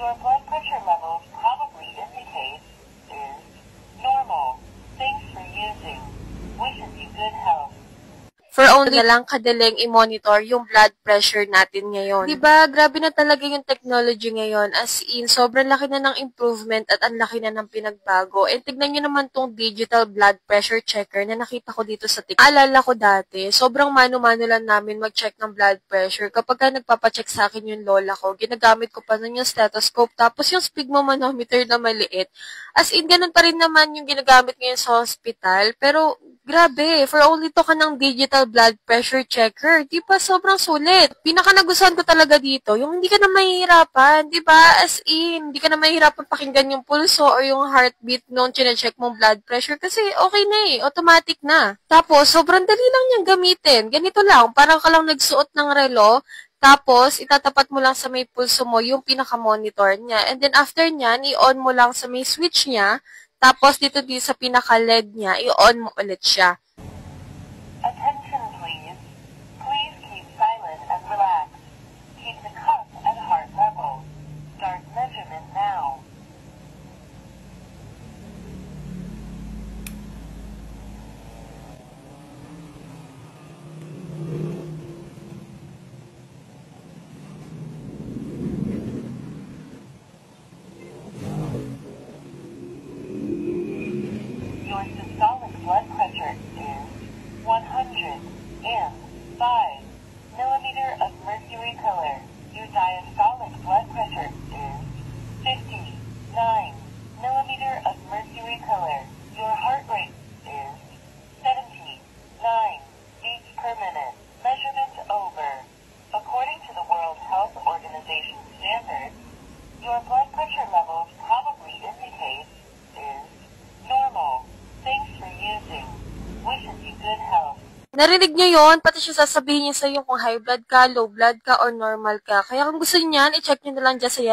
Your blood pressure levels probably indicate is normal. Thanks for using. Wishes you good health. For only na lang kadaling i-monitor yung blood pressure natin ngayon. Diba? Grabe na talaga yung technology ngayon. As in, sobrang laki na ng improvement at ang laki na ng pinagbago. And tignan nyo naman tong digital blood pressure checker na nakita ko dito sa TikTok. Alala ko dati, sobrang mano-mano lang namin mag-check ng blood pressure. Kapag ka nagpapacheck sa akin yung lola ko, ginagamit ko pa nun yung stethoscope. Tapos yung sphygmomanometer na maliit. As in, ganun pa rin naman yung ginagamit ngayon sa hospital. Pero, grabe, for only to ka ng digital blood pressure checker. Di ba? Sobrang sulit. Pinaka nagustuhan ko talaga dito, yung hindi ka na mahihirapan. Di ba? As in, hindi ka na mahihirapan pakinggan yung pulso or yung heartbeat nung chinecheck mong blood pressure kasi okay na eh. Automatic na. Tapos, sobrang dali lang niyang gamitin. Ganito lang, parang ka lang nagsuot ng relo, tapos, itatapat mo lang sa may pulso mo yung pinaka-monitor niya. And then, after niyan, i-on mo lang sa may switch niya. Tapos, dito sa pinaka-LED niya, i-on mo ulit siya. Attention please. Please keep silent and relax. Keep the cuff at heart level. Start measurement now. Your systolic blood pressure is 105 millimeter of mercury pillar. Your diastolic blood pressure is 59 millimeter of mercury pillar. Your heart rate is 79 beats per minute. Measurement over. According to the World Health Organization standards, your blood pressure levels probably indicate is normal. Thanks for using. Wishes you good health. Narinig nyo yon, pati siya sasabihin niya sa iyo kung high blood ka, low blood ka, or normal ka. Kaya kung gusto niyan, i-check nyo na lang dyan sa